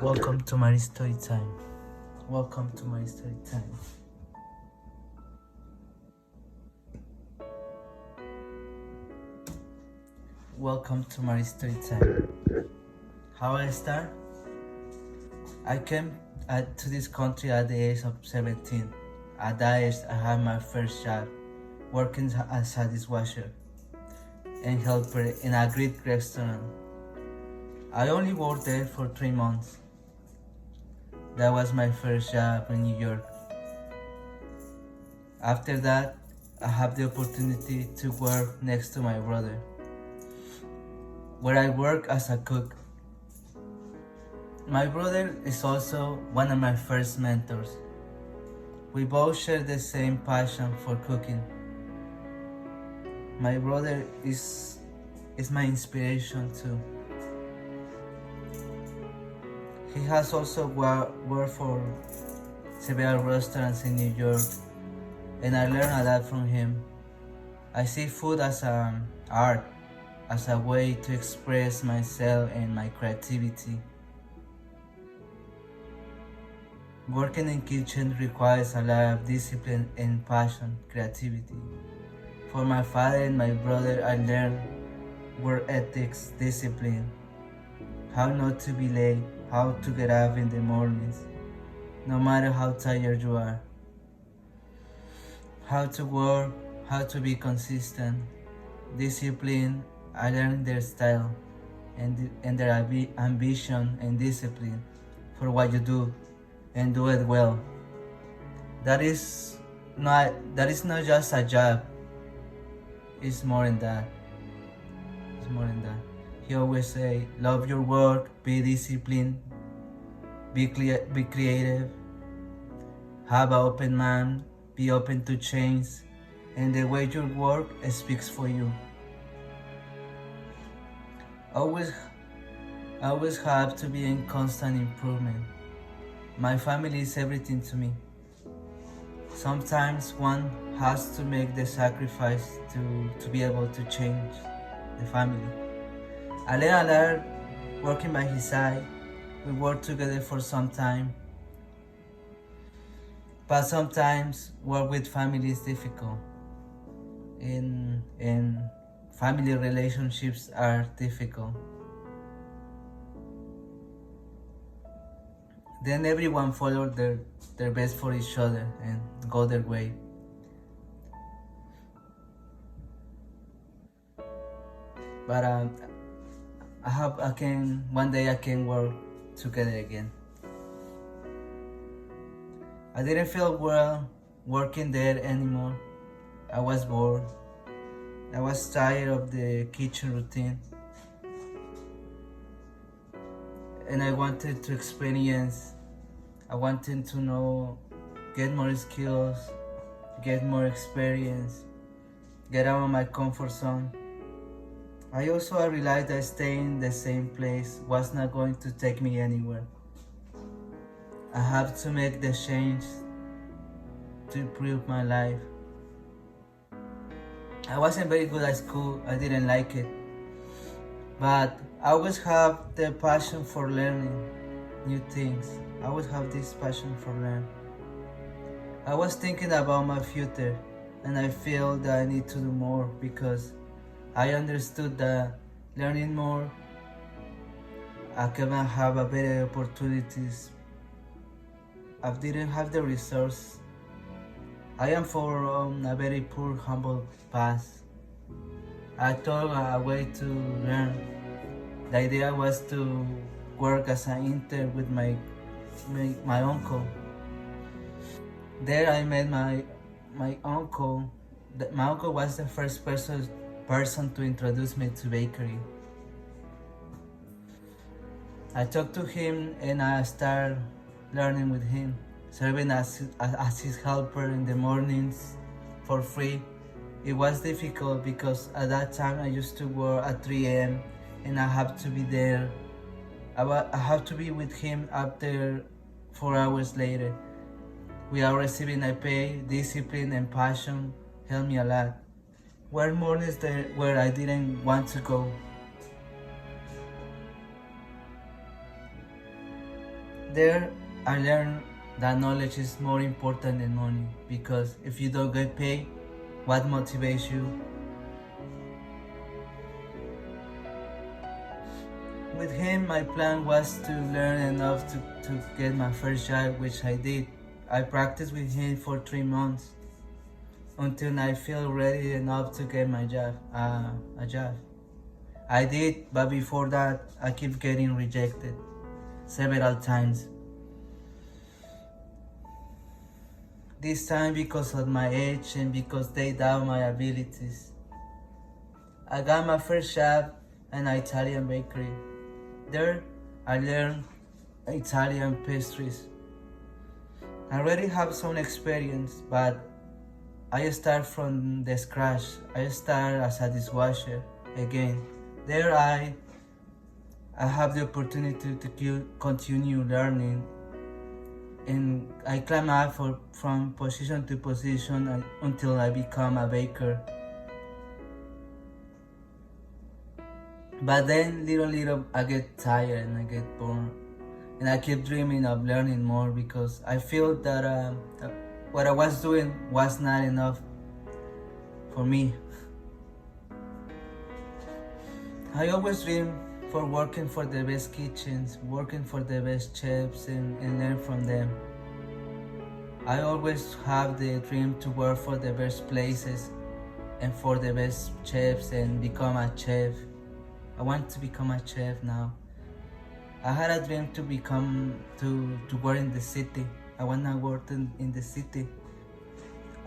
Welcome to my story time. Welcome to my story time. Welcome to my story time. How I start? I came to this country at the age of 17. At that age, I had my first job, working as a dishwasher and helper in a Greek restaurant. I only worked there for 3 months. That was my first job in New York. After that, I have the opportunity to work next to my brother, where I work as a cook. My brother is also one of my first mentors. We both share the same passion for cooking. My brother is my inspiration too. He has also worked for several restaurants in New York, and I learned a lot from him. I see food as an art, as a way to express myself and my creativity. Working in kitchen requires a lot of discipline and passion, creativity. For my father and my brother, I learned work ethics, discipline, how not to be late, how to get up in the mornings, no matter how tired you are, how to work, how to be consistent, discipline. I learned their style and their ambition and discipline for what you do and do it well. That is not just a job. It's more than that. It's more than that. He always say, love your work, be disciplined, be creative, have an open mind, be open to change, and the way you work speaks for you. Always have to be in constant improvement. My family is everything to me. Sometimes one has to make the sacrifice to be able to change the family. I learned working by his side. We worked together for some time. But sometimes work with family is difficult. And family relationships are difficult. Then everyone follow their best for each other and go their way. But I hope one day I can work together again. I didn't feel well working there anymore. I was bored. I was tired of the kitchen routine. And I wanted to experience, I wanted to know, get more skills, get more experience, get out of my comfort zone. I also realized that staying in the same place was not going to take me anywhere. I have to make the change to improve my life. I wasn't very good at school, I didn't like it. But I always have the passion for learning new things. I always have this passion for learning. I was thinking about my future and I feel that I need to do more because I understood that learning more, I can have a better opportunities. I didn't have the resource. I am from a very poor, humble past. I thought a way to learn. The idea was to work as an intern with my uncle. There I met my uncle. My uncle was the first person to introduce me to bakery. I talked to him and I started learning with him, serving as his helper in the mornings for free. It was difficult because at that time I used to work at 3 a.m. and I have to be there. I have to be with him up there 4 hours later. Without receiving a pay, discipline and passion helped me a lot. Were mornings there where I didn't want to go. There, I learned that knowledge is more important than money because if you don't get paid, what motivates you? With him, my plan was to learn enough to get my first job, which I did. I practiced with him for 3 months until I feel ready enough to get my job, a job. I did, but before that, I keep getting rejected several times. This time because of my age and because they doubt my abilities. I got my first job in an Italian bakery. There, I learned Italian pastries. I already have some experience, but I start from the scratch. I start as a dishwasher again. There, I have the opportunity to continue learning, and I climb up from position to position until I become a baker. But then little I get tired and I get bored, and I keep dreaming of learning more because I feel that what I was doing was not enough for me. I always dream for working for the best kitchens, working for the best chefs and learn from them. I always have the dream to work for the best places and for the best chefs and become a chef. I want to become a chef now. I had a dream to work in the city. I want to work in the city.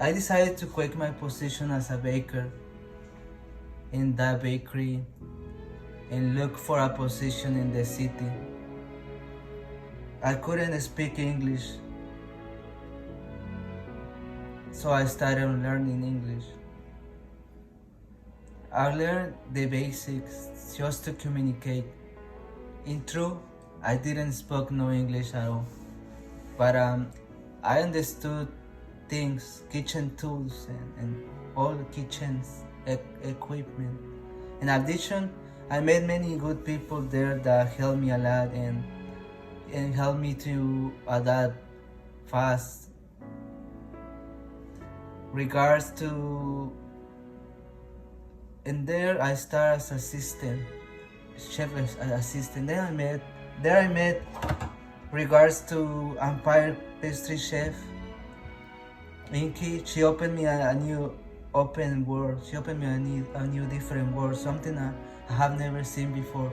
I decided to quit my position as a baker in that bakery and look for a position in the city. I couldn't speak English, so I started learning English. I learned the basics just to communicate. In truth, I didn't speak no English at all, but I understood things, kitchen tools and all kitchens equipment. In addition, I met many good people there that helped me a lot and helped me to adapt fast. Regards to, and there I started as assistant, chef assistant. There I met regards to Empire pastry chef Inky. She opened me a new open world. She opened me a new different world, something I have never seen before,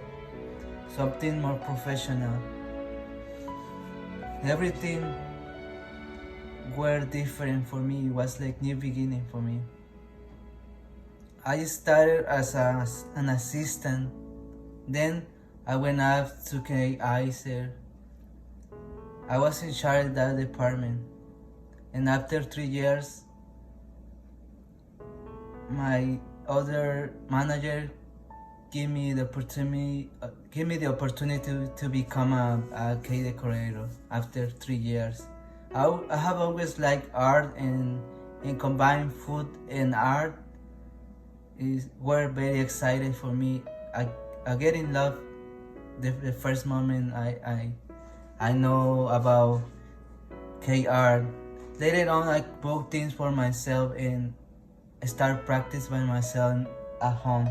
something more professional. Everything were different for me. It was like new beginning for me. I started as an assistant, then I went up to Kaiser. I was in charge of that department, and after 3 years, my other manager gave me the opportunity to become a cake decorator after 3 years. I have always liked art and combine food and art were very excited for me. I get in love the first moment I know about cake art. Later on, I bought things for myself and start practice by myself at home.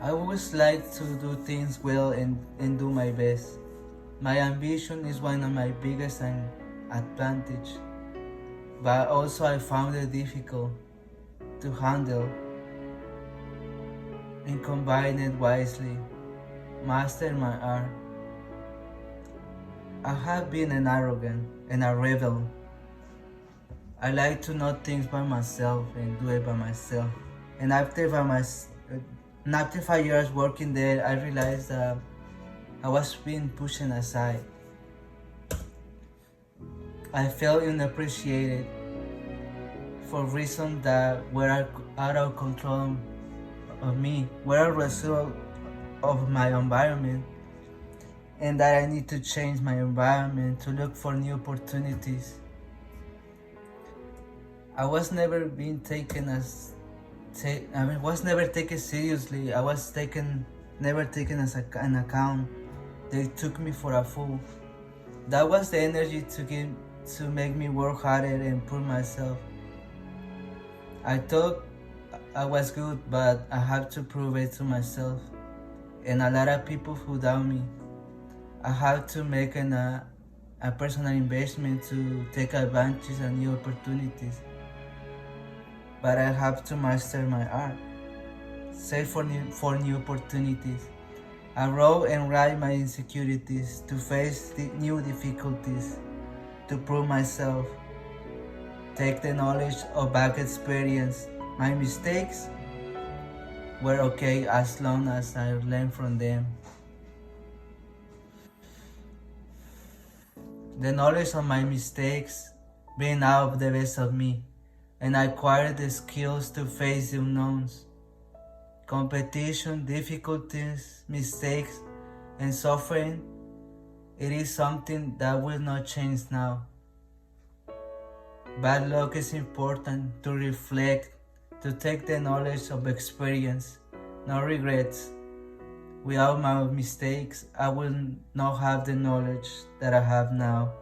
I always like to do things well and do my best. My ambition is one of my biggest advantage, but also I found it difficult to handle and combine it wisely, master my art. I have been an arrogant and a rebel. I like to know things by myself and do it by myself. And after 5 years working there, I realized that I was being pushed aside. I felt unappreciated for reasons that were out of control of me, were a result of my environment, and that I need to change my environment to look for new opportunities. I was never being taken was never taken seriously. I was never taken as an account. They took me for a fool. That was the energy to make me work harder and prove myself. I thought I was good, but I have to prove it to myself and a lot of people who doubt me. I have to make a personal investment to take advantage of new opportunities. But I have to master my art, search for new opportunities. I wrote and write my insecurities to face the new difficulties, to prove myself, take the knowledge of back experience. My mistakes were okay as long as I learned from them. The knowledge of my mistakes bring out the best of me, and I acquired the skills to face the unknowns. Competition, difficulties, mistakes, and suffering, it is something that will not change now. Bad luck is important to reflect, to take the knowledge of experience, no regrets. Without my mistakes, I will not have the knowledge that I have now.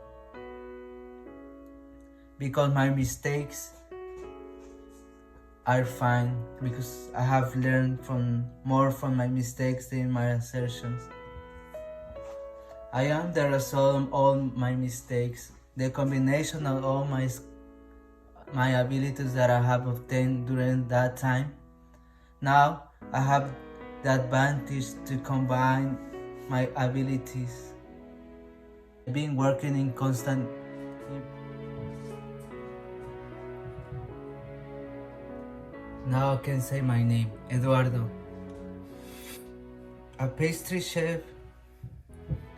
Because my mistakes are fine, because I have learned more from my mistakes than my assertions. I am the result of all my mistakes, the combination of all my abilities that I have obtained during that time. Now I have the advantage to combine my abilities. I've been working in constant. Now I can say my name, Eduardo. A pastry chef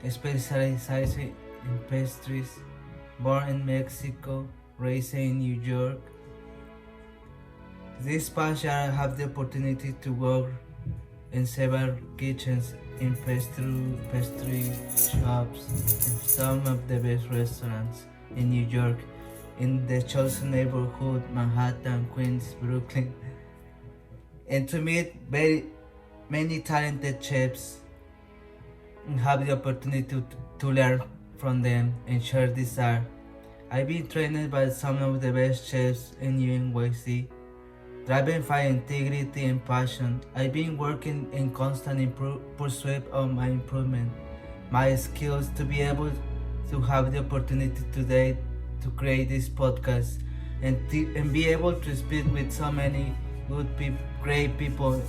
specializing in pastries, born in Mexico, raised in New York. This past year I have the opportunity to work in several kitchens, in pastry shops, in some of the best restaurants in New York, in the chosen neighborhood, Manhattan, Queens, Brooklyn, and to meet very many talented chefs and have the opportunity to learn from them and share this art. I've been trained by some of the best chefs in UNYC, driven by integrity and passion. I've been working in constant pursuit of my improvement, my skills to be able to have the opportunity today to create this podcast and be able to speak with so many good people, great people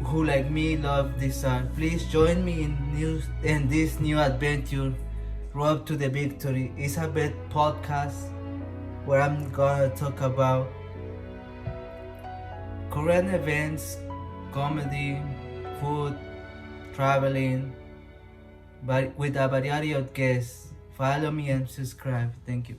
who like me love this art. Please join me in this new adventure, Road to the Victory. It's a bit podcast where I'm gonna talk about current events, comedy, food, traveling, but with a variety of guests. Follow me and subscribe. Thank you.